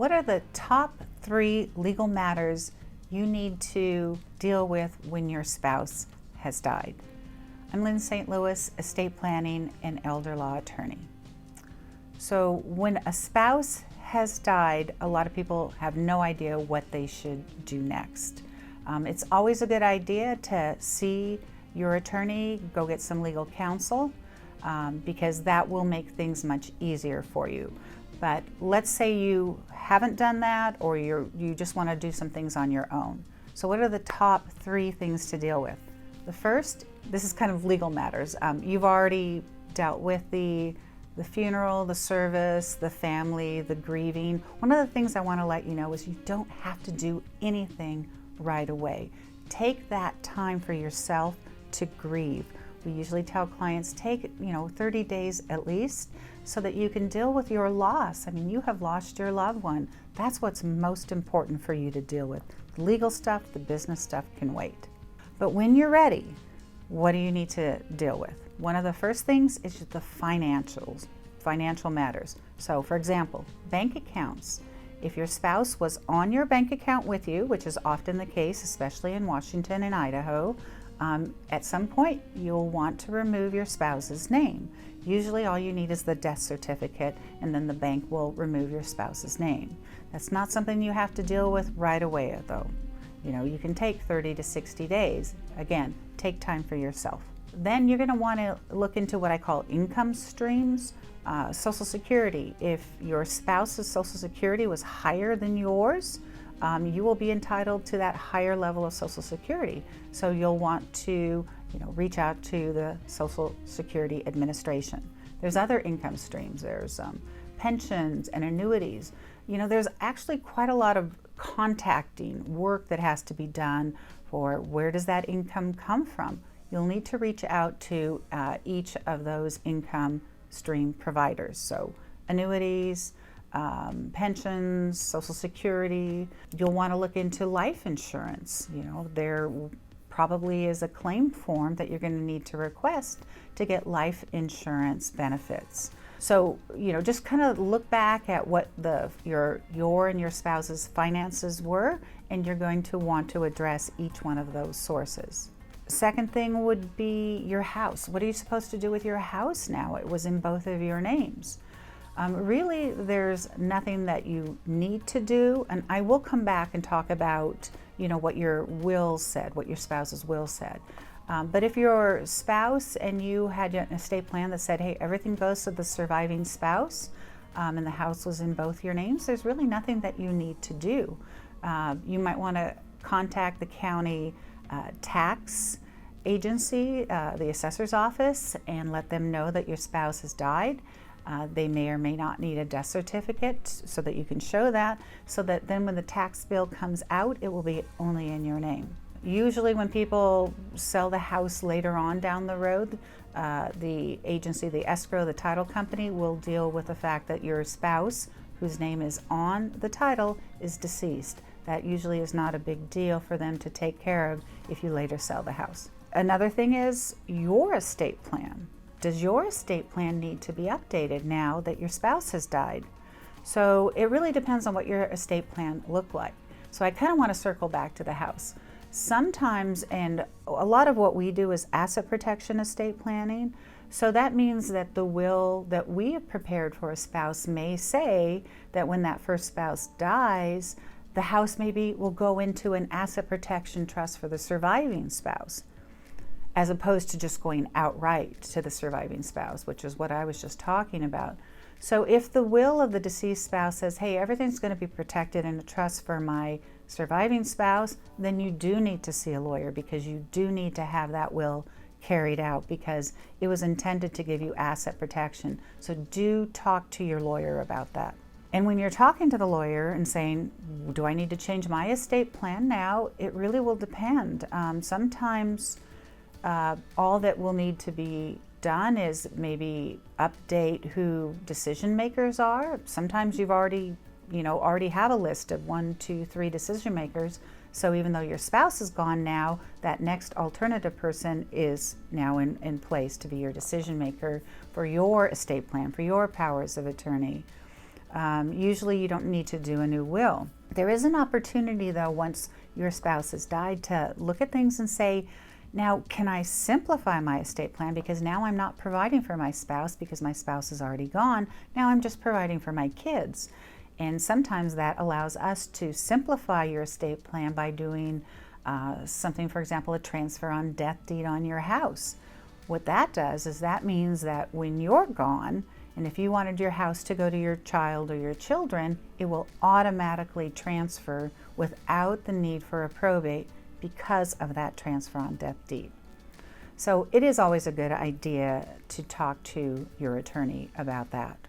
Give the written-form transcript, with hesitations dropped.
what are the top 3 legal matters you need to deal with when your spouse has died? I'm Lynn St. estate planning and elder law attorney. So when a spouse has died, a lot of people have no idea what they should do next. It's always a good idea to see your attorney, go get some legal counsel, because that will make things much easier for you. But let's say you haven't done that, or you just want to do some things on your own. So what are the top 3 things to deal with? The first, this is kind of legal matters. You've already dealt with the funeral, the service, the family, the grieving. One of the things I want to let you know is you don't have to do anything right away. Take that time for yourself to grieve. We usually tell clients take 30 days at least so that you can deal with your loss. I mean, you have lost your loved one. That's what's most important for you to deal with. The legal stuff, the business stuff can wait. But when you're ready, what do you need to deal with? One of the first things is just the financial matters. So for example, bank accounts. If your spouse was on your bank account with you, which is often the case, especially in Washington and Idaho, at some point you'll want to remove your spouse's name. Usually all you need is the death certificate, and then the bank will remove your spouse's name. That's not something you have to deal with right away though. You can take 30 to 60 days. Again, take time for yourself. Then you're going to want to look into what I call income streams. Social Security. If your spouse's Social Security was higher than yours, you will be entitled to that higher level of Social Security. So you'll want to reach out to the Social Security Administration. There's other income streams. There's pensions and annuities. There's actually quite a lot of contacting work that has to be done for where does that income come from. You'll need to reach out to each of those income stream providers. So annuities, pensions, Social Security. You'll want to look into life insurance. There probably is a claim form that you're going to need to request to get life insurance benefits. So, just kind of look back at what your and your spouse's finances were, and you're going to want to address each one of those sources. Second thing would be your house. What are you supposed to do with your house now? It was in both of your names. Really, there's nothing that you need to do, and I will come back and talk about, what your will said, what your spouse's will said. But if your spouse and you had an estate plan that said, hey, everything goes to the surviving spouse, and the house was in both your names, there's really nothing that you need to do. You might want to contact the county tax agency, the assessor's office, and let them know that your spouse has died. They may or may not need a death certificate so that you can show that, so that then when the tax bill comes out, it will be only in your name. Usually when people sell the house later on down the road, the agency, the escrow, the title company will deal with the fact that your spouse, whose name is on the title, is deceased. That usually is not a big deal for them to take care of if you later sell the house. Another thing is your estate plan. Does your estate plan need to be updated now that your spouse has died? So it really depends on what your estate plan looked like. So I kind of want to circle back to the house. Sometimes, and a lot of what we do is asset protection estate planning. So that means that the will that we have prepared for a spouse may say that when that first spouse dies, the house maybe will go into an asset protection trust for the surviving spouse, as opposed to just going outright to the surviving spouse, which is what I was just talking about. So if the will of the deceased spouse says, hey, everything's going to be protected in a trust for my surviving spouse, then you do need to see a lawyer, because you do need to have that will carried out, because it was intended to give you asset protection. So do talk to your lawyer about that. And when you're talking to the lawyer and saying, do I need to change my estate plan now? It really will depend. Sometimes all that will need to be done is maybe update who decision makers are. Sometimes you've already have a list of 1, 2, 3 decision makers. So even though your spouse is gone now, that next alternative person is now in place to be your decision maker for your estate plan, for your powers of attorney. Usually you don't need to do a new will. There is an opportunity though, once your spouse has died, to look at things and say, now can I simplify my estate plan, because now I'm not providing for my spouse because my spouse is already gone. Now I'm just providing for my kids. And sometimes that allows us to simplify your estate plan by doing something, for example, a transfer on death deed on your house. What that does is that means that when you're gone, and if you wanted your house to go to your child or your children, it will automatically transfer without the need for a probate because of that transfer on death deed. So it is always a good idea to talk to your attorney about that.